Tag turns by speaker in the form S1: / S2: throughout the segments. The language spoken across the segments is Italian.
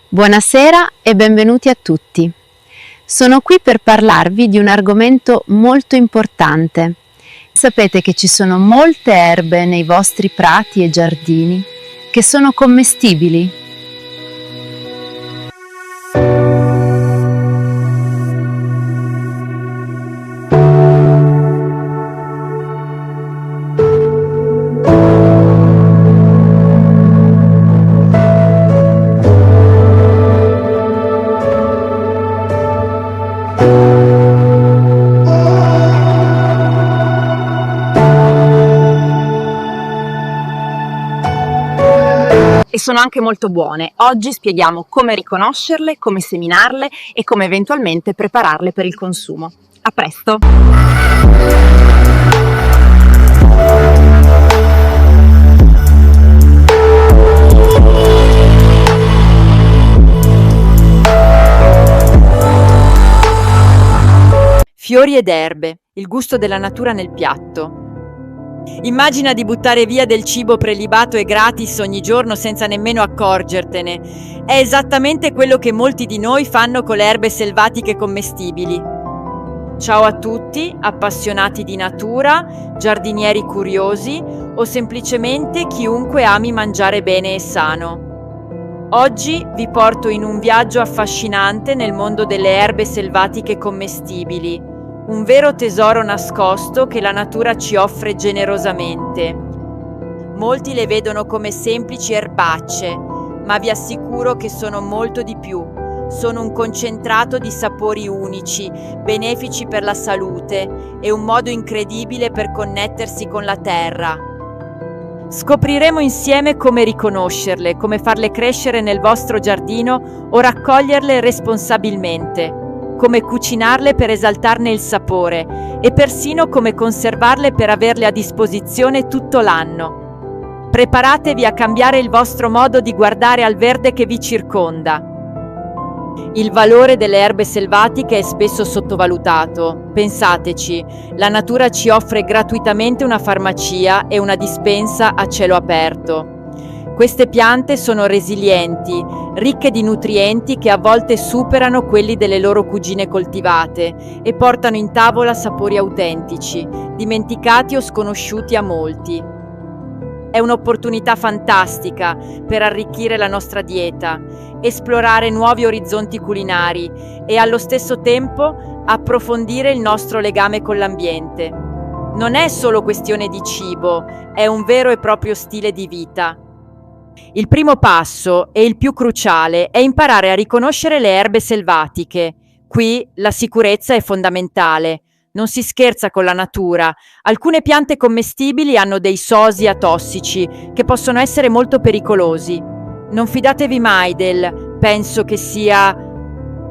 S1: Buonasera e benvenuti a tutti. Sono qui per parlarvi di un argomento molto importante. Sapete che ci sono molte erbe nei vostri prati e giardini che sono commestibili?
S2: E sono anche molto buone. Oggi spieghiamo come riconoscerle, come seminarle e come eventualmente prepararle per il consumo. A presto!
S3: Fiori ed erbe, il gusto della natura nel piatto. Immagina di buttare via del cibo prelibato e gratis ogni giorno senza nemmeno accorgertene. È esattamente quello che molti di noi fanno con le erbe selvatiche commestibili. Ciao a tutti, appassionati di natura, giardinieri curiosi o semplicemente chiunque ami mangiare bene e sano. Oggi vi porto in un viaggio affascinante nel mondo delle erbe selvatiche commestibili. Un vero tesoro nascosto che la natura ci offre generosamente. Molti le vedono come semplici erbacce, ma vi assicuro che sono molto di più. Sono un concentrato di sapori unici, benefici per la salute e un modo incredibile per connettersi con la terra. Scopriremo insieme come riconoscerle, come farle crescere nel vostro giardino o raccoglierle responsabilmente, come cucinarle per esaltarne il sapore e persino come conservarle per averle a disposizione tutto l'anno. Preparatevi a cambiare il vostro modo di guardare al verde che vi circonda. Il valore delle erbe selvatiche è spesso sottovalutato. Pensateci, la natura ci offre gratuitamente una farmacia e una dispensa a cielo aperto. Queste piante sono resilienti, ricche di nutrienti che a volte superano quelli delle loro cugine coltivate e portano in tavola sapori autentici, dimenticati o sconosciuti a molti. È un'opportunità fantastica per arricchire la nostra dieta, esplorare nuovi orizzonti culinari e allo stesso tempo approfondire il nostro legame con l'ambiente. Non è solo questione di cibo, è un vero e proprio stile di vita. Il primo passo, e il più cruciale, è imparare a riconoscere le erbe selvatiche. Qui la sicurezza è fondamentale. Non si scherza con la natura. Alcune piante commestibili hanno dei sosia tossici che possono essere molto pericolosi. Non fidatevi mai del "penso che sia".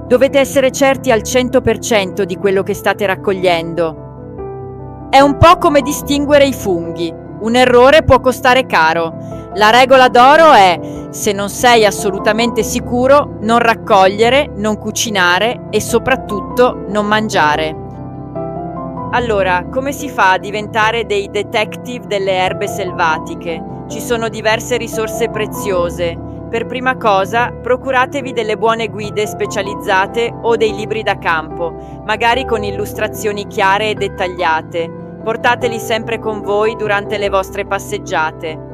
S3: Dovete essere certi al 100% di quello che state raccogliendo. È un po' come distinguere i funghi. Un errore può costare caro. La regola d'oro è: se non sei assolutamente sicuro, non raccogliere, non cucinare e soprattutto non mangiare. Allora, come si fa a diventare dei detective delle erbe selvatiche? Ci sono diverse risorse preziose. Per prima cosa, procuratevi delle buone guide specializzate o dei libri da campo, magari con illustrazioni chiare e dettagliate. Portateli sempre con voi durante le vostre passeggiate.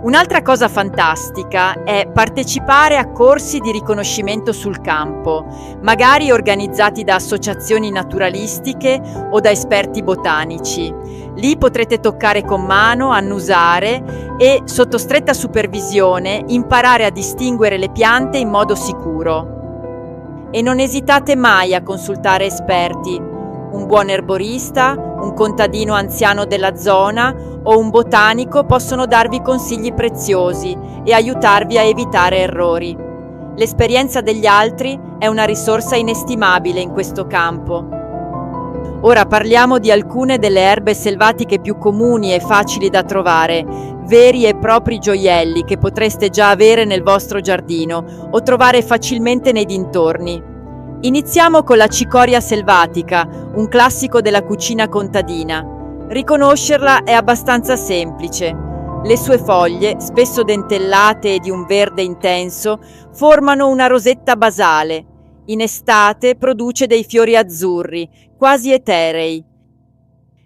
S3: Un'altra cosa fantastica è partecipare a corsi di riconoscimento sul campo, magari organizzati da associazioni naturalistiche o da esperti botanici. Lì potrete toccare con mano, annusare e, sotto stretta supervisione, imparare a distinguere le piante in modo sicuro. E non esitate mai a consultare esperti. Un buon erborista, un contadino anziano della zona o un botanico possono darvi consigli preziosi e aiutarvi a evitare errori. L'esperienza degli altri è una risorsa inestimabile in questo campo. Ora parliamo di alcune delle erbe selvatiche più comuni e facili da trovare, veri e propri gioielli che potreste già avere nel vostro giardino o trovare facilmente nei dintorni. Iniziamo con la cicoria selvatica, un classico della cucina contadina. Riconoscerla è abbastanza semplice. Le sue foglie, spesso dentellate e di un verde intenso, formano una rosetta basale. In estate produce dei fiori azzurri, quasi eterei.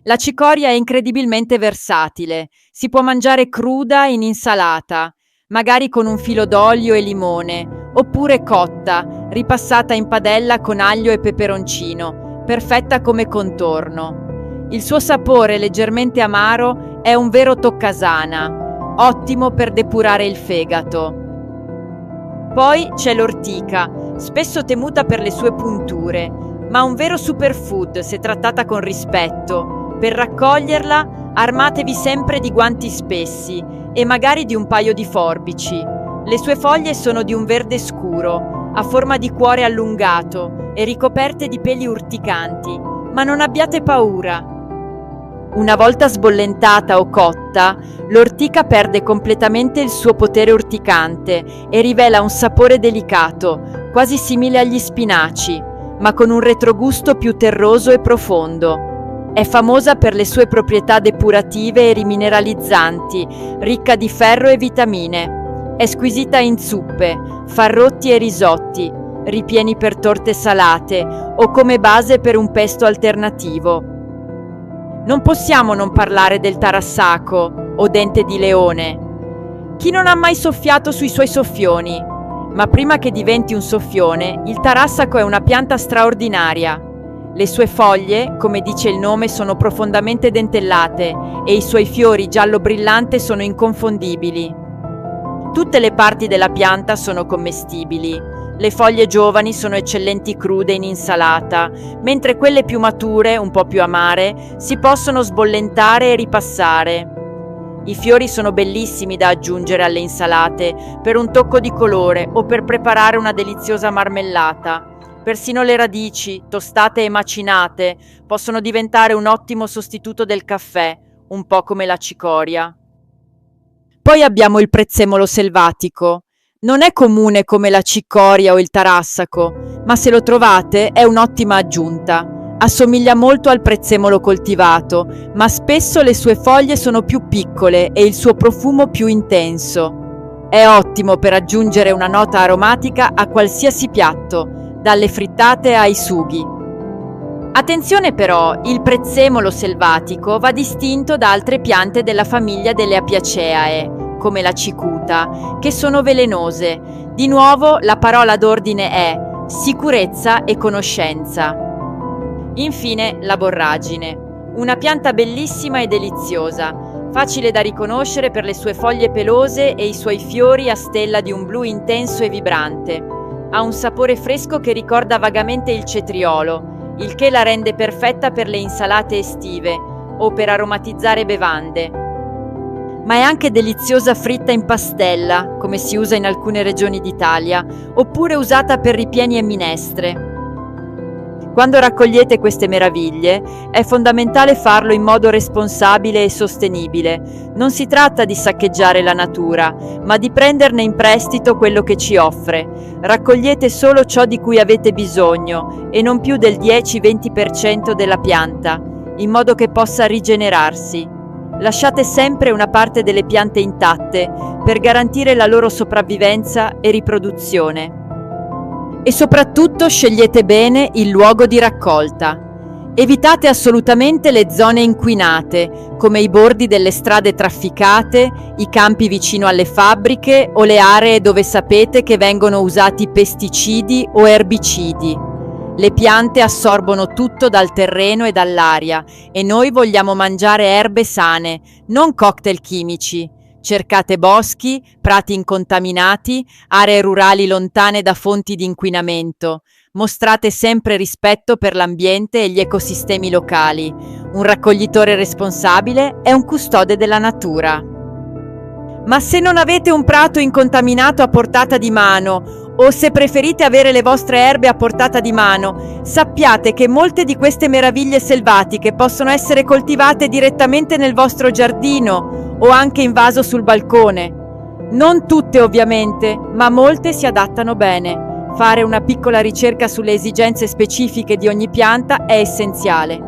S3: La cicoria è incredibilmente versatile. Si può mangiare cruda in insalata, magari con un filo d'olio e limone, oppure cotta, ripassata in padella con aglio e peperoncino, perfetta come contorno. Il suo sapore leggermente amaro è un vero toccasana, ottimo per depurare il fegato. Poi c'è l'ortica, spesso temuta per le sue punture, ma un vero superfood se trattata con rispetto. Per raccoglierla, armatevi sempre di guanti spessi e magari di un paio di forbici. Le sue foglie sono di un verde scuro, a forma di cuore allungato e ricoperte di peli urticanti, ma non abbiate paura. Una volta sbollentata o cotta, l'ortica perde completamente il suo potere urticante e rivela un sapore delicato, quasi simile agli spinaci, ma con un retrogusto più terroso e profondo. È famosa per le sue proprietà depurative e rimineralizzanti, ricca di ferro e vitamine. È squisita in zuppe, farrotti e risotti, ripieni per torte salate o come base per un pesto alternativo. Non possiamo non parlare del tarassaco o dente di leone. Chi non ha mai soffiato sui suoi soffioni? Ma prima che diventi un soffione, il tarassaco è una pianta straordinaria. Le sue foglie, come dice il nome, sono profondamente dentellate e i suoi fiori giallo brillante sono inconfondibili. Tutte le parti della pianta sono commestibili. Le foglie giovani sono eccellenti crude in insalata, mentre quelle più mature, un po' più amare, si possono sbollentare e ripassare. I fiori sono bellissimi da aggiungere alle insalate per un tocco di colore o per preparare una deliziosa marmellata. Persino le radici, tostate e macinate, possono diventare un ottimo sostituto del caffè, un po' come la cicoria. Poi abbiamo il prezzemolo selvatico. Non è comune come la cicoria o il tarassaco, ma se lo trovate è un'ottima aggiunta. Assomiglia molto al prezzemolo coltivato, ma spesso le sue foglie sono più piccole e il suo profumo più intenso. È ottimo per aggiungere una nota aromatica a qualsiasi piatto, dalle frittate ai sughi. Attenzione però, il prezzemolo selvatico va distinto da altre piante della famiglia delle Apiaceae, come la cicuta, che sono velenose. Di nuovo la parola d'ordine è sicurezza e conoscenza. Infine la borragine, una pianta bellissima e deliziosa, facile da riconoscere per le sue foglie pelose e i suoi fiori a stella di un blu intenso e vibrante. Ha un sapore fresco che ricorda vagamente il cetriolo, il che la rende perfetta per le insalate estive o per aromatizzare bevande. Ma è anche deliziosa fritta in pastella, come si usa in alcune regioni d'Italia, oppure usata per ripieni e minestre. Quando raccogliete queste meraviglie, è fondamentale farlo in modo responsabile e sostenibile. Non si tratta di saccheggiare la natura, ma di prenderne in prestito quello che ci offre. Raccogliete solo ciò di cui avete bisogno e non più del 10-20% della pianta, in modo che possa rigenerarsi. Lasciate sempre una parte delle piante intatte per garantire la loro sopravvivenza e riproduzione. E soprattutto scegliete bene il luogo di raccolta. Evitate assolutamente le zone inquinate, come i bordi delle strade trafficate, i campi vicino alle fabbriche o le aree dove sapete che vengono usati pesticidi o erbicidi. Le piante assorbono tutto dal terreno e dall'aria e noi vogliamo mangiare erbe sane, non cocktail chimici. Cercate boschi, prati incontaminati, aree rurali lontane da fonti di inquinamento. Mostrate sempre rispetto per l'ambiente e gli ecosistemi locali. Un raccoglitore responsabile è un custode della natura. Ma se non avete un prato incontaminato a portata di mano, o se preferite avere le vostre erbe a portata di mano, sappiate che molte di queste meraviglie selvatiche possono essere coltivate direttamente nel vostro giardino o anche in vaso sul balcone. Non tutte ovviamente, ma molte si adattano bene. Fare una piccola ricerca sulle esigenze specifiche di ogni pianta è essenziale.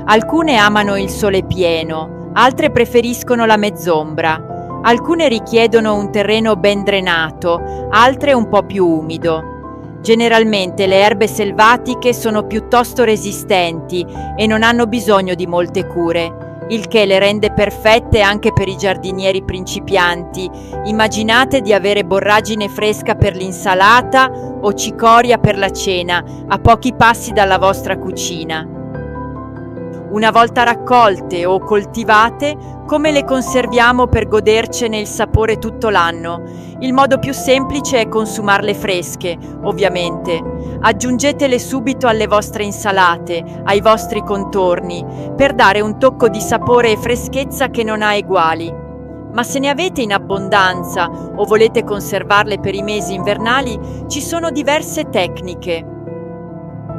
S3: Alcune amano il sole pieno, altre preferiscono la mezz'ombra. Alcune richiedono un terreno ben drenato, altre un po' più umido. Generalmente le erbe selvatiche sono piuttosto resistenti e non hanno bisogno di molte cure, il che le rende perfette anche per i giardinieri principianti. Immaginate di avere borragine fresca per l'insalata o cicoria per la cena, a pochi passi dalla vostra cucina. Una volta raccolte o coltivate, come le conserviamo per godercene il sapore tutto l'anno? Il modo più semplice è consumarle fresche, ovviamente. Aggiungetele subito alle vostre insalate, ai vostri contorni, per dare un tocco di sapore e freschezza che non ha eguali. Ma se ne avete in abbondanza o volete conservarle per i mesi invernali, ci sono diverse tecniche.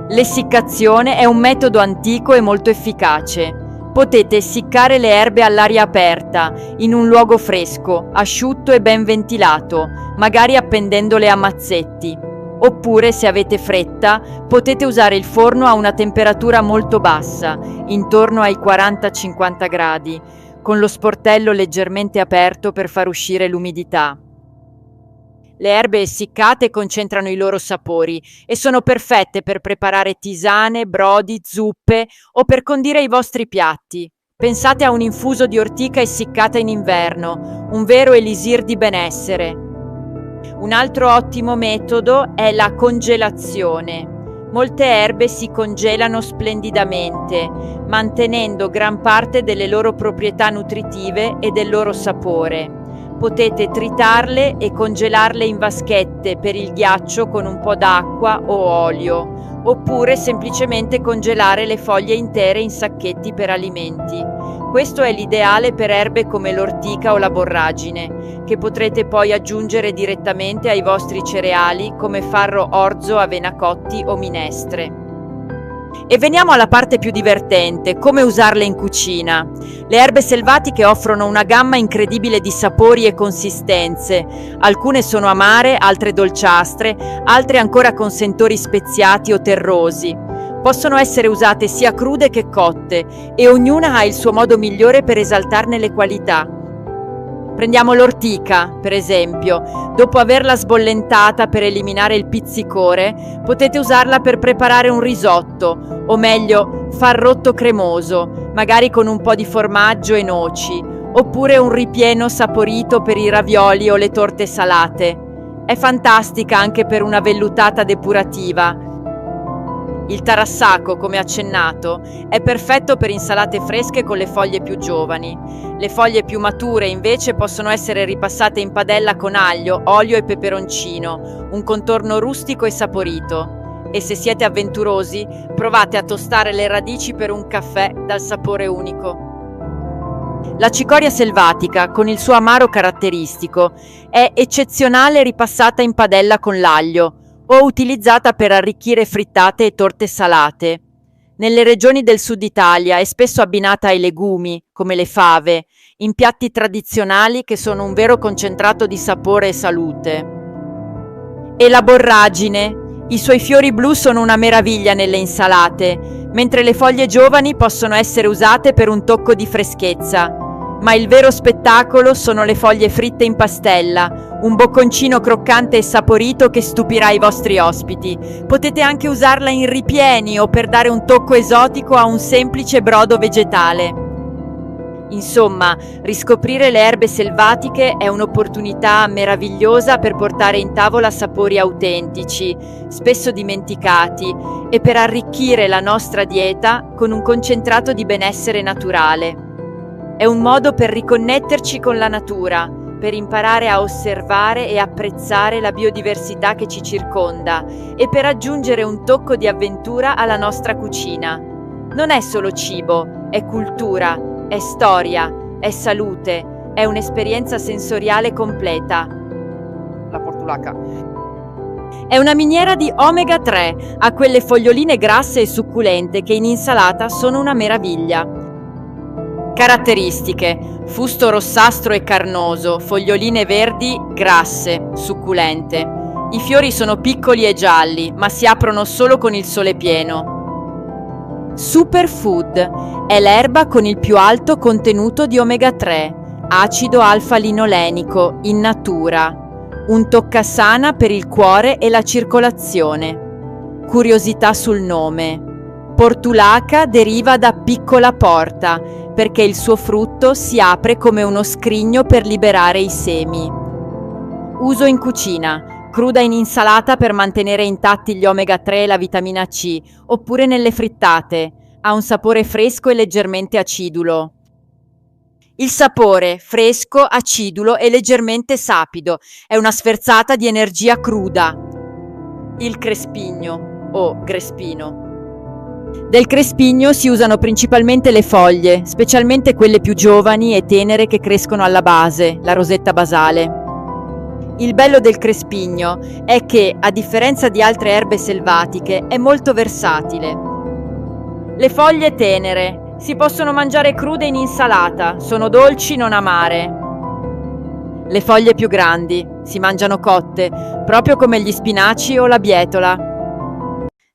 S3: L'essiccazione è un metodo antico e molto efficace. Potete essiccare le erbe all'aria aperta, in un luogo fresco, asciutto e ben ventilato, magari appendendole a mazzetti. Oppure, se avete fretta, potete usare il forno a una temperatura molto bassa, intorno ai 40-50 gradi, con lo sportello leggermente aperto per far uscire l'umidità. Le erbe essiccate concentrano i loro sapori e sono perfette per preparare tisane, brodi, zuppe o per condire i vostri piatti. Pensate a un infuso di ortica essiccata in inverno, un vero elisir di benessere. Un altro ottimo metodo è la congelazione. Molte erbe si congelano splendidamente, mantenendo gran parte delle loro proprietà nutritive e del loro sapore. Potete tritarle e congelarle in vaschette per il ghiaccio con un po' d'acqua o olio, oppure semplicemente congelare le foglie intere in sacchetti per alimenti. Questo è l'ideale per erbe come l'ortica o la borragine, che potrete poi aggiungere direttamente ai vostri cereali come farro orzo, avena cotti o minestre. E veniamo alla parte più divertente, come usarle in cucina. Le erbe selvatiche offrono una gamma incredibile di sapori e consistenze. Alcune sono amare, altre dolciastre, altre ancora con sentori speziati o terrosi. Possono essere usate sia crude che cotte e ognuna ha il suo modo migliore per esaltarne le qualità. Prendiamo l'ortica, per esempio. Dopo averla sbollentata per eliminare il pizzicore, potete usarla per preparare un risotto, o meglio, farrotto cremoso, magari con un po' di formaggio e noci, oppure un ripieno saporito per i ravioli o le torte salate. È fantastica anche per una vellutata depurativa. Il tarassaco, come accennato, è perfetto per insalate fresche con le foglie più giovani. Le foglie più mature invece possono essere ripassate in padella con aglio, olio e peperoncino, un contorno rustico e saporito. E se siete avventurosi, provate a tostare le radici per un caffè dal sapore unico. La cicoria selvatica, con il suo amaro caratteristico, è eccezionale ripassata in padella con l'aglio, o utilizzata per arricchire frittate e torte salate. Nelle regioni del sud Italia è spesso abbinata ai legumi, come le fave, in piatti tradizionali che sono un vero concentrato di sapore e salute. E la borragine. I suoi fiori blu sono una meraviglia nelle insalate, mentre le foglie giovani possono essere usate per un tocco di freschezza. Ma il vero spettacolo sono le foglie fritte in pastella, un bocconcino croccante e saporito che stupirà i vostri ospiti. Potete anche usarla in ripieni o per dare un tocco esotico a un semplice brodo vegetale. Insomma, riscoprire le erbe selvatiche è un'opportunità meravigliosa per portare in tavola sapori autentici, spesso dimenticati, e per arricchire la nostra dieta con un concentrato di benessere naturale. È un modo per riconnetterci con la natura, per imparare a osservare e apprezzare la biodiversità che ci circonda e per aggiungere un tocco di avventura alla nostra cucina. Non è solo cibo, è cultura, è storia, è salute, è un'esperienza sensoriale completa. La portulaca. È una miniera di omega 3, ha quelle foglioline grasse e succulente che in insalata sono una meraviglia. Caratteristiche: fusto rossastro e carnoso, foglioline verdi, grasse, succulente. I fiori sono piccoli e gialli, ma si aprono solo con il sole pieno. Superfood è l'erba con il più alto contenuto di omega 3, acido alfa-linolenico, in natura. Un toccasana per il cuore e la circolazione. Curiosità sul nome. Portulaca deriva da piccola porta, perché il suo frutto si apre come uno scrigno per liberare i semi. Uso in cucina. Cruda in insalata per mantenere intatti gli omega 3 e la vitamina C, oppure nelle frittate. Ha un sapore fresco e leggermente acidulo. Il sapore, fresco, acidulo e leggermente sapido, è una sferzata di energia cruda. Il crespigno o grespino. Del crespigno si usano principalmente le foglie, specialmente quelle più giovani e tenere che crescono alla base, la rosetta basale. Il bello del crespigno è che, a differenza di altre erbe selvatiche, è molto versatile. Le foglie tenere si possono mangiare crude in insalata, sono dolci, non amare. Le foglie più grandi si mangiano cotte, proprio come gli spinaci o la bietola.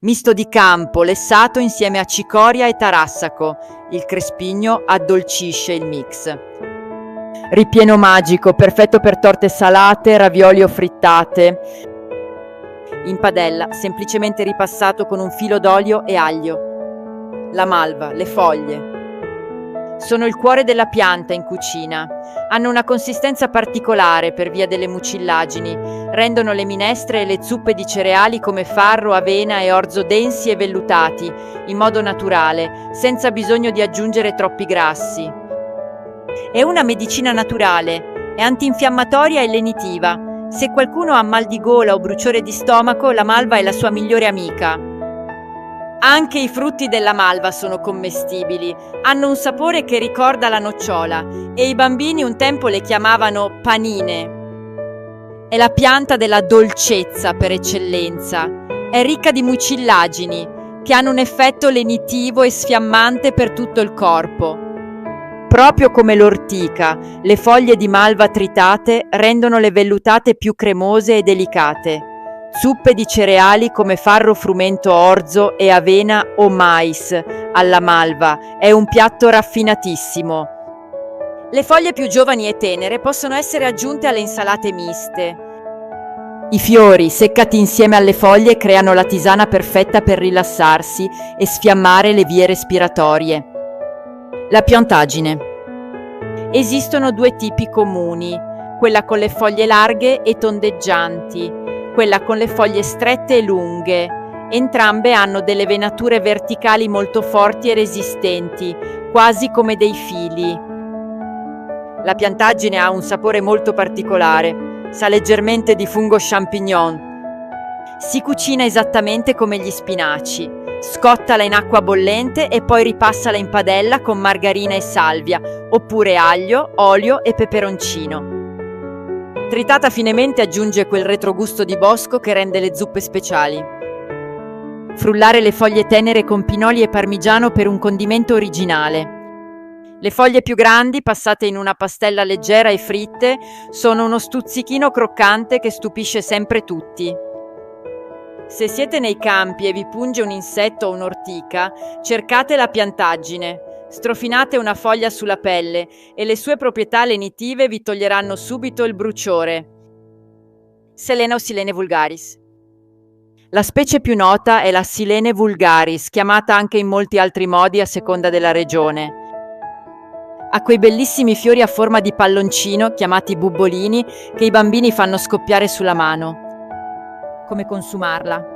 S3: Misto di campo, lessato insieme a cicoria e tarassaco. Il crespigno addolcisce il mix. Ripieno magico, perfetto per torte salate, ravioli o frittate. In padella, semplicemente ripassato con un filo d'olio e aglio. La malva, le foglie. Sono il cuore della pianta in cucina. Hanno una consistenza particolare per via delle mucillagini. Rendono le minestre e le zuppe di cereali come farro, avena e orzo densi e vellutati, in modo naturale, senza bisogno di aggiungere troppi grassi. È una medicina naturale, è antinfiammatoria e lenitiva. Se qualcuno ha mal di gola o bruciore di stomaco, la malva è la sua migliore amica. Anche i frutti della malva sono commestibili, hanno un sapore che ricorda la nocciola e i bambini un tempo le chiamavano panine. È la pianta della dolcezza per eccellenza, è ricca di mucillagini che hanno un effetto lenitivo e sfiammante per tutto il corpo. Proprio come l'ortica, le foglie di malva tritate rendono le vellutate più cremose e delicate. Zuppe di cereali come farro, frumento, orzo e avena o mais alla malva è un piatto raffinatissimo. Le foglie più giovani e tenere possono essere aggiunte alle insalate miste. I fiori, seccati insieme alle foglie, creano la tisana perfetta per rilassarsi e sfiammare le vie respiratorie. La piantaggine. Esistono due tipi comuni, quella con le foglie larghe e tondeggianti, quella con le foglie strette e lunghe. Entrambe hanno delle venature verticali molto forti e resistenti, quasi come dei fili. La piantaggine ha un sapore molto particolare, sa leggermente di fungo champignon. Si cucina esattamente come gli spinaci. Scottala in acqua bollente e poi ripassala in padella con margarina e salvia, oppure aglio, olio e peperoncino. Tritata finemente aggiunge quel retrogusto di bosco che rende le zuppe speciali. Frullare le foglie tenere con pinoli e parmigiano per un condimento originale. Le foglie più grandi, passate in una pastella leggera e fritte, sono uno stuzzichino croccante che stupisce sempre tutti. Se siete nei campi e vi punge un insetto o un'ortica, cercate la piantaggine. Strofinate una foglia sulla pelle e le sue proprietà lenitive vi toglieranno subito il bruciore. Silene o Silene vulgaris. La specie più nota è la Silene vulgaris, chiamata anche in molti altri modi a seconda della regione. Ha quei bellissimi fiori a forma di palloncino, chiamati bubbolini, che i bambini fanno scoppiare sulla mano. Come consumarla?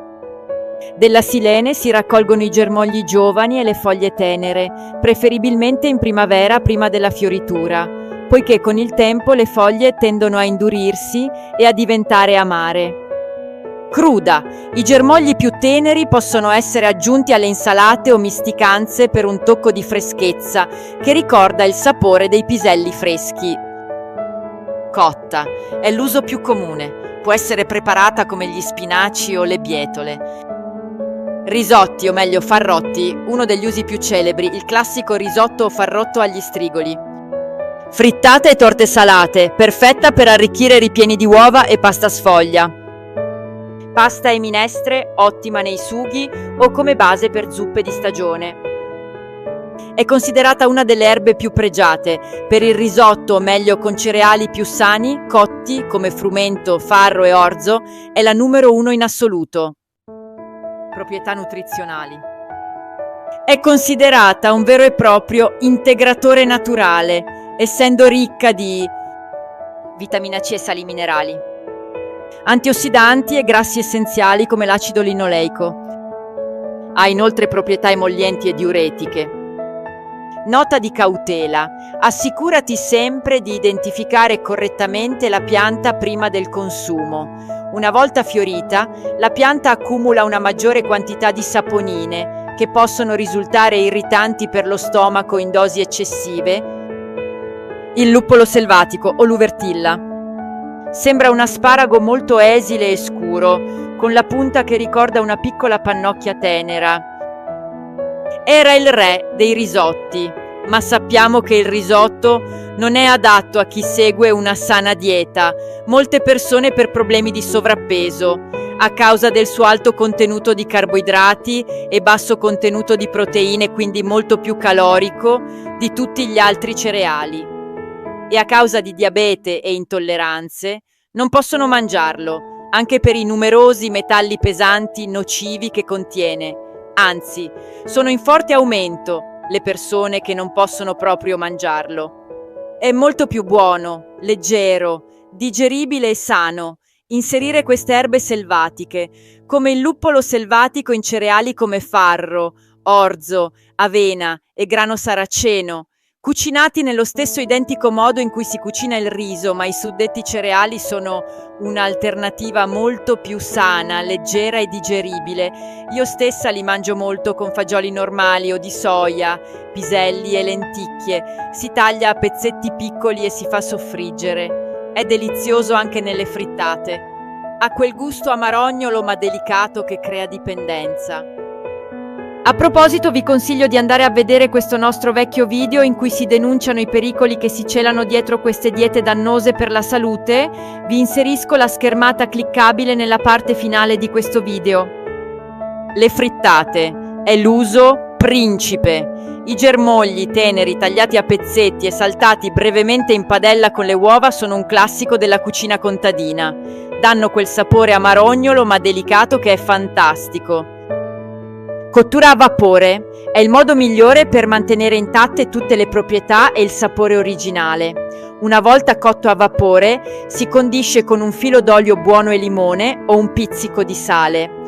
S3: Della silene si raccolgono i germogli giovani e le foglie tenere, preferibilmente in primavera prima della fioritura, poiché con il tempo le foglie tendono a indurirsi e a diventare amare. Cruda. I germogli più teneri possono essere aggiunti alle insalate o misticanze per un tocco di freschezza che ricorda il sapore dei piselli freschi. Cotta. È l'uso più comune. Può essere preparata come gli spinaci o le bietole. Risotti, o meglio farrotti, uno degli usi più celebri, il classico risotto o farrotto agli strigoli. Frittate e torte salate, perfetta per arricchire ripieni di uova e pasta sfoglia. Pasta e minestre, ottima nei sughi o come base per zuppe di stagione. È considerata una delle erbe più pregiate. Per il risotto, o meglio con cereali più sani, cotti come frumento, farro e orzo, è la numero 1 in assoluto. Proprietà nutrizionali. È considerata un vero e proprio integratore naturale, essendo ricca di vitamina C e sali minerali, antiossidanti e grassi essenziali come l'acido linoleico. Ha inoltre proprietà emollienti e diuretiche. Nota di cautela: assicurati sempre di identificare correttamente la pianta prima del consumo. Una volta fiorita, la pianta accumula una maggiore quantità di saponine, che possono risultare irritanti per lo stomaco in dosi eccessive. Il luppolo selvatico o luvertilla. Sembra un asparago molto esile e scuro, con la punta che ricorda una piccola pannocchia tenera. Era il re dei risotti, ma sappiamo che il risotto non è adatto a chi segue una sana dieta. Molte persone per problemi di sovrappeso, a causa del suo alto contenuto di carboidrati e basso contenuto di proteine, quindi molto più calorico di tutti gli altri cereali, e a causa di diabete e intolleranze, non possono mangiarlo, anche per i numerosi metalli pesanti nocivi che contiene. Anzi, sono in forte aumento le persone che non possono proprio mangiarlo. È molto più buono, leggero, digeribile e sano inserire queste erbe selvatiche, come il luppolo selvatico, in cereali come farro, orzo, avena e grano saraceno, cucinati nello stesso identico modo in cui si cucina il riso, ma i suddetti cereali sono un'alternativa molto più sana, leggera e digeribile. Io stessa li mangio molto con fagioli normali o di soia, piselli e lenticchie. Si taglia a pezzetti piccoli e si fa soffriggere. È delizioso anche nelle frittate. Ha quel gusto amarognolo ma delicato che crea dipendenza. A proposito, vi consiglio di andare a vedere questo nostro vecchio video in cui si denunciano i pericoli che si celano dietro queste diete dannose per la salute. Vi inserisco la schermata cliccabile nella parte finale di questo video. Le frittate è l'uso principe. I germogli teneri tagliati a pezzetti e saltati brevemente in padella con le uova sono un classico della cucina contadina. Danno quel sapore amarognolo ma delicato che è fantastico. Cottura a vapore è il modo migliore per mantenere intatte tutte le proprietà e il sapore originale. Una volta cotto a vapore, si condisce con un filo d'olio buono e limone o un pizzico di sale.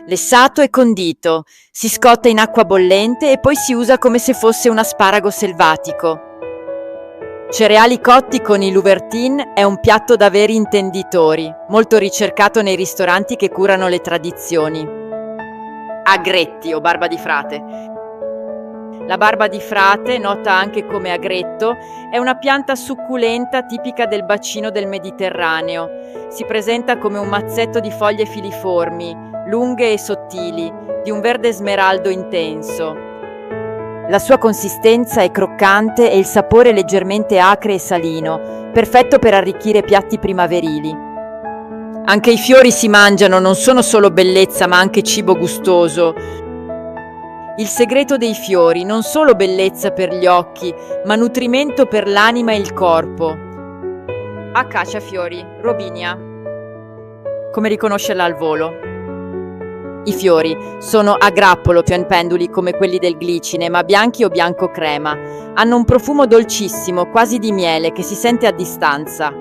S3: Lessato e condito, si scotta in acqua bollente e poi si usa come se fosse un asparago selvatico. Cereali cotti con i Louvertin è un piatto da veri intenditori, molto ricercato nei ristoranti che curano le tradizioni. Agretti o barba di frate. La barba di frate, nota anche come agretto, è una pianta succulenta tipica del bacino del Mediterraneo. Si presenta come un mazzetto di foglie filiformi, lunghe e sottili, di un verde smeraldo intenso. La sua consistenza è croccante e il sapore leggermente acre e salino, perfetto per arricchire piatti primaverili. Anche i fiori si mangiano, non sono solo bellezza ma anche cibo gustoso. Il segreto dei fiori, non solo bellezza per gli occhi, ma nutrimento per l'anima e il corpo. Acaciafiori, Robinia. Come riconoscerla al volo? I fiori sono a grappolo, piampenduli come quelli del glicine, ma bianchi o bianco crema. Hanno un profumo dolcissimo, quasi di miele, che si sente a distanza.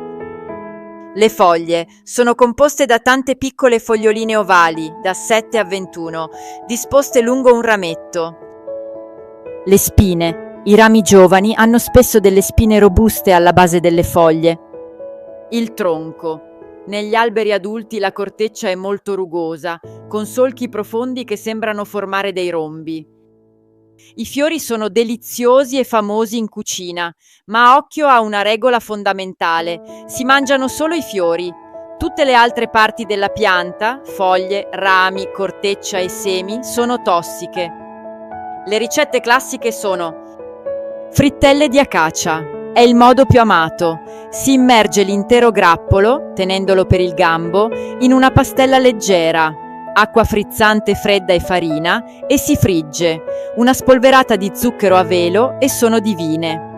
S3: Le foglie sono composte da tante piccole foglioline ovali, da 7 a 21, disposte lungo un rametto. Le spine. I rami giovani hanno spesso delle spine robuste alla base delle foglie. Il tronco. Negli alberi adulti la corteccia è molto rugosa, con solchi profondi che sembrano formare dei rombi. I fiori sono deliziosi e famosi in cucina, ma occhio a una regola fondamentale: si mangiano solo i fiori. Tutte le altre parti della pianta, foglie, rami, corteccia e semi, sono tossiche. Le ricette classiche sono: frittelle di acacia. È il modo più amato. Si immerge l'intero grappolo, tenendolo per il gambo, in una pastella leggera. acqua frizzante fredda e farina e si frigge, una spolverata di zucchero a velo e sono divine.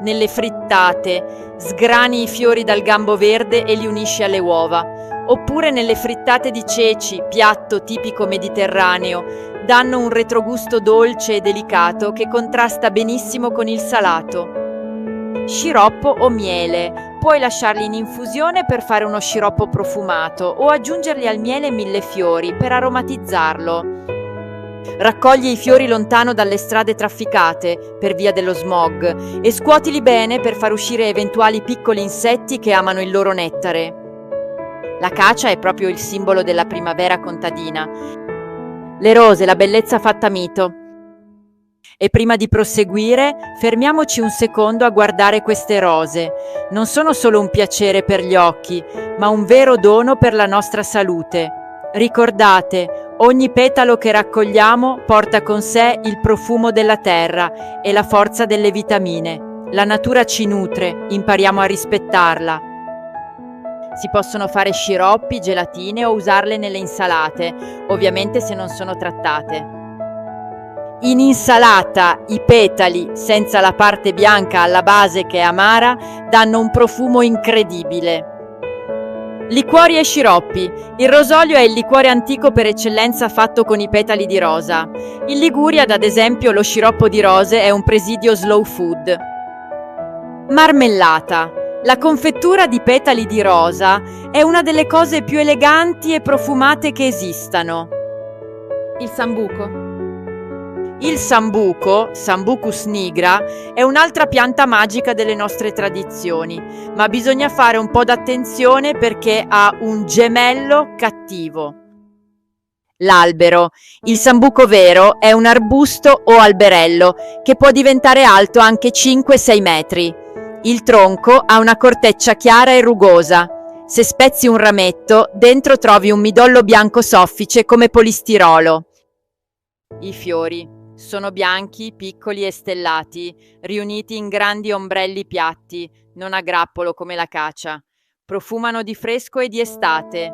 S3: Nelle frittate sgrani i fiori dal gambo verde e li unisci alle uova, oppure nelle frittate di ceci, piatto tipico mediterraneo, danno un retrogusto dolce e delicato che contrasta benissimo con il salato. Sciroppo o miele. Puoi lasciarli in infusione per fare uno sciroppo profumato o aggiungerli al miele millefiori per aromatizzarlo. Raccogli i fiori lontano dalle strade trafficate per via dello smog e scuotili bene per far uscire eventuali piccoli insetti che amano il loro nettare. La cacia è proprio il simbolo della primavera contadina. Le rose, la bellezza fatta mito. E prima di proseguire, fermiamoci un secondo a guardare queste rose. Non sono solo un piacere per gli occhi, ma un vero dono per la nostra salute. Ricordate, ogni petalo che raccogliamo porta con sé il profumo della terra e la forza delle vitamine. La natura ci nutre, impariamo a rispettarla. Si possono fare sciroppi, gelatine o usarle nelle insalate, ovviamente se non sono trattate. In insalata i petali, senza la parte bianca alla base che è amara, danno un profumo incredibile. Liquori e sciroppi. Il rosolio è il liquore antico per eccellenza fatto con i petali di rosa. In Liguria, ad esempio, lo sciroppo di rose è un presidio slow food. Marmellata. La confettura di petali di rosa è una delle cose più eleganti e profumate che esistano.
S2: Il sambuco.
S3: Il sambuco, Sambucus nigra, è un'altra pianta magica delle nostre tradizioni, ma bisogna fare un po' d'attenzione perché ha un gemello cattivo. L'albero. Il sambuco vero è un arbusto o alberello che può diventare alto anche 5-6 metri. Il tronco ha una corteccia chiara e rugosa. Se spezzi un rametto, dentro trovi un midollo bianco soffice come polistirolo. I fiori. Sono bianchi, piccoli e stellati, riuniti in grandi ombrelli piatti, non a grappolo come la cacia. Profumano di fresco e di estate.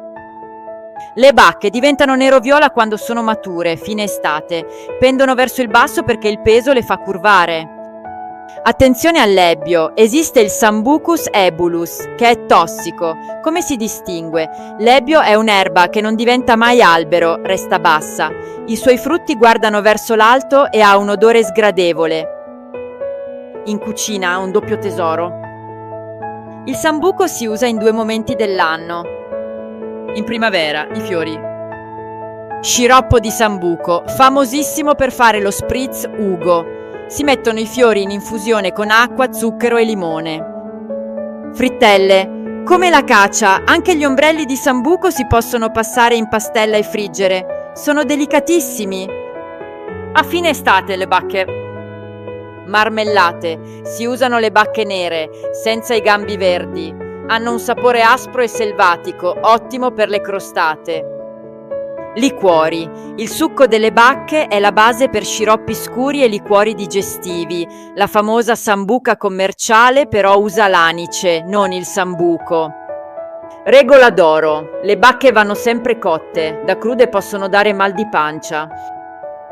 S3: Le bacche diventano nero-viola quando sono mature, fine estate. Pendono verso il basso perché il peso le fa curvare. Attenzione all'ebbio, esiste il Sambucus ebulus, che è tossico. Come si distingue? L'ebbio è un'erba che non diventa mai albero, resta bassa. I suoi frutti guardano verso l'alto e ha un odore sgradevole. In cucina ha un doppio tesoro. Il sambuco si usa in 2 momenti dell'anno. In primavera, i fiori. Sciroppo di sambuco, famosissimo per fare lo spritz Ugo. Si mettono i fiori in infusione con acqua, zucchero e limone. Frittelle. Come la cacia, anche gli ombrelli di sambuco si possono passare in pastella e friggere. Sono delicatissimi. A fine estate le bacche. Marmellate. Si usano le bacche nere, senza i gambi verdi. Hanno un sapore aspro e selvatico, ottimo per le crostate. Liquori. Il succo delle bacche è la base per sciroppi scuri e liquori digestivi. La famosa sambuca commerciale però usa l'anice, non il sambuco. Regola d'oro. Le bacche vanno sempre cotte, da crude possono dare mal di pancia.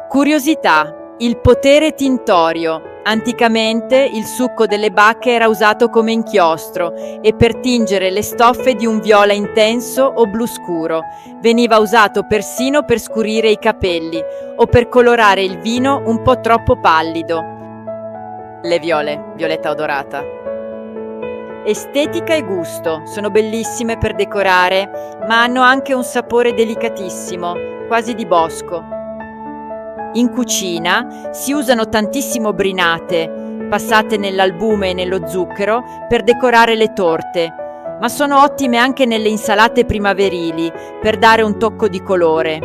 S3: Curiosità. Il potere tintorio. Anticamente il succo delle bacche era usato come inchiostro e per tingere le stoffe di un viola intenso o blu scuro. Veniva usato persino per scurire i capelli o per colorare il vino un po' troppo pallido. Le viole, violetta odorata. Estetica e gusto, sono bellissime per decorare, ma hanno anche un sapore delicatissimo, quasi di bosco. In cucina si usano tantissimo brinate, passate nell'albume e nello zucchero, per decorare le torte, ma sono ottime anche nelle insalate primaverili, per dare un tocco di colore.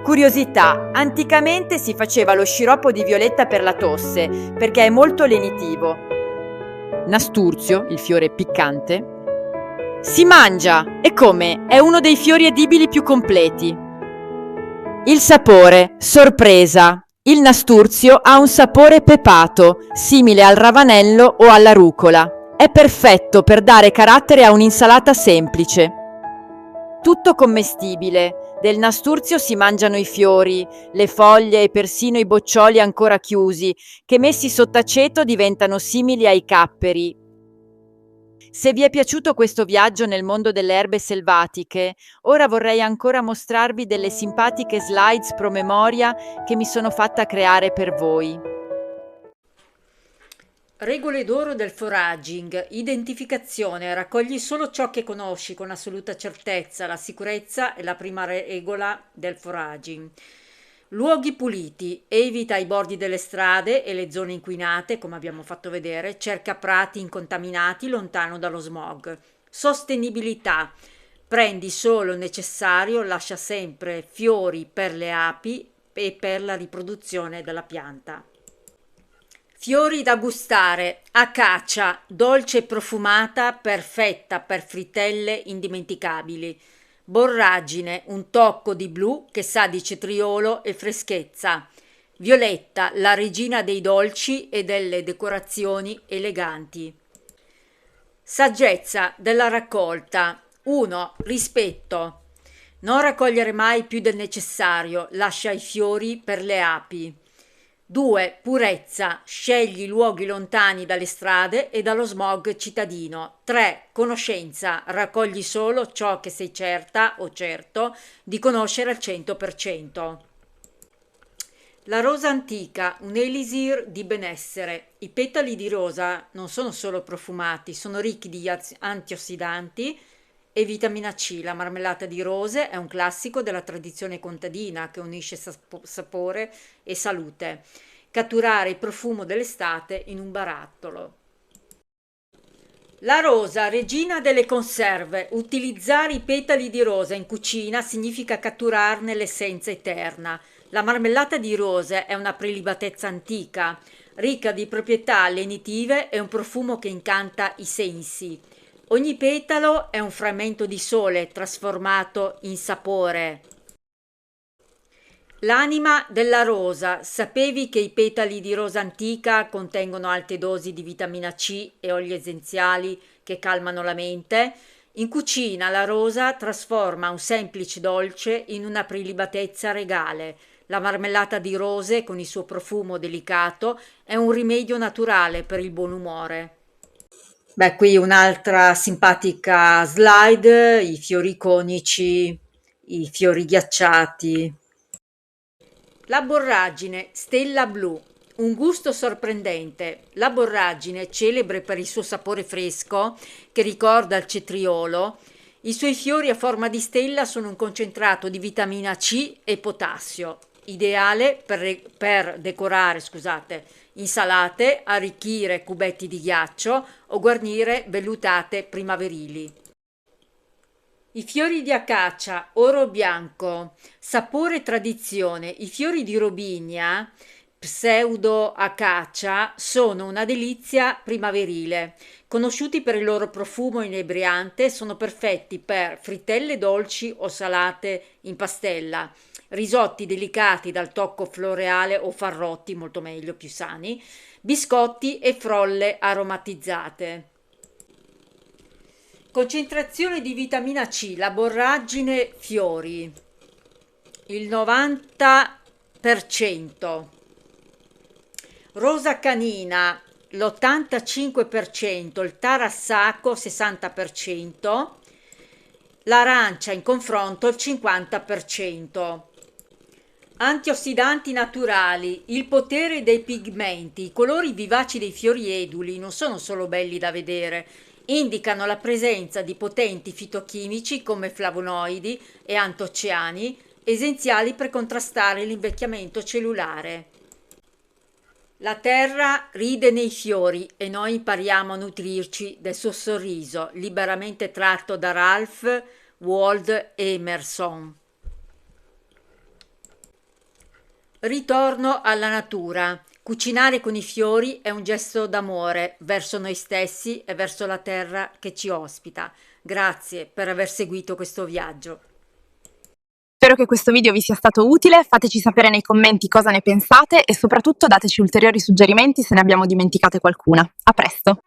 S3: Curiosità, anticamente si faceva lo sciroppo di violetta per la tosse, perché è molto lenitivo. Nasturzio, il fiore piccante, si mangia, e come? È uno dei fiori edibili più completi. Il sapore, sorpresa. Il nasturzio ha un sapore pepato, simile al ravanello o alla rucola. È perfetto per dare carattere a un'insalata semplice. tutto commestibile. Del nasturzio si mangiano i fiori, le foglie e persino i boccioli ancora chiusi, che messi sott'aceto diventano simili ai capperi. Se vi è piaciuto questo viaggio nel mondo delle erbe selvatiche, ora vorrei ancora mostrarvi delle simpatiche slides promemoria che mi sono fatta creare per voi.
S4: Regole d'oro del foraging. Identificazione. Raccogli solo ciò che conosci con assoluta certezza. La sicurezza è la prima regola del foraging. Luoghi puliti. Evita i bordi delle strade e le zone inquinate, come abbiamo fatto vedere. Cerca prati incontaminati lontano dallo smog. Sostenibilità. Prendi solo il necessario, lascia sempre fiori per le api e per la riproduzione della pianta. Fiori da gustare, acacia, dolce e profumata, perfetta per frittelle indimenticabili. Borragine, un tocco di blu che sa di cetriolo e freschezza. Violetta, la regina dei dolci e delle decorazioni eleganti. Saggezza della raccolta. 1. Rispetto. Non raccogliere mai più del necessario, lascia i fiori per le api. 2. Purezza. Scegli luoghi lontani dalle strade e dallo smog cittadino. 3. Conoscenza. Raccogli solo ciò che sei certa o certo di conoscere al 100%. La rosa antica, un elisir di benessere. I petali di rosa non sono solo profumati, sono ricchi di antiossidanti e vitamina C. La marmellata di rose è un classico della tradizione contadina che unisce sapore e salute. Catturare il profumo dell'estate in un barattolo. La rosa, regina delle conserve. Utilizzare i petali di rosa in cucina significa catturarne l'essenza eterna. La marmellata di rose è una prelibatezza antica, ricca di proprietà lenitive e un profumo che incanta i sensi. Ogni petalo è un frammento di sole trasformato in sapore. L'anima della rosa. Sapevi che i petali di rosa antica contengono alte dosi di vitamina C e oli essenziali che calmano la mente? In cucina la rosa trasforma un semplice dolce in una prelibatezza regale. La marmellata di rose, con il suo profumo delicato, è un rimedio naturale per il buon umore. Beh, qui un'altra simpatica slide, i fiori conici, i fiori ghiacciati. La borragine, stella blu, un gusto sorprendente. La borragine, celebre per il suo sapore fresco, che ricorda il cetriolo, i suoi fiori a forma di stella sono un concentrato di vitamina C e potassio, ideale per decorare, insalate, arricchire cubetti di ghiaccio o guarnire vellutate primaverili. I fiori di acacia, oro bianco, sapore e tradizione. I fiori di robinia, pseudo acacia, sono una delizia primaverile. Conosciuti per il loro profumo inebriante, sono perfetti per frittelle dolci o salate in pastella, risotti delicati dal tocco floreale o farrotti, molto meglio, più sani, biscotti e frolle aromatizzate. Concentrazione di vitamina C, la borragine fiori, il 90%, rosa canina l'85%, il tarassaco 60%, l'arancia in confronto il 50%. Antiossidanti naturali, il potere dei pigmenti. I colori vivaci dei fiori eduli non sono solo belli da vedere, indicano la presenza di potenti fitochimici come flavonoidi e antociani, essenziali per contrastare l'invecchiamento cellulare. La terra ride nei fiori e noi impariamo a nutrirci del suo sorriso, liberamente tratto da Ralph Waldo Emerson. Ritorno alla natura. Cucinare con i fiori è un gesto d'amore verso noi stessi e verso la terra che ci ospita. Grazie per aver seguito questo viaggio.
S2: Spero che questo video vi sia stato utile, fateci sapere nei commenti cosa ne pensate e soprattutto dateci ulteriori suggerimenti se ne abbiamo dimenticate qualcuna. A presto!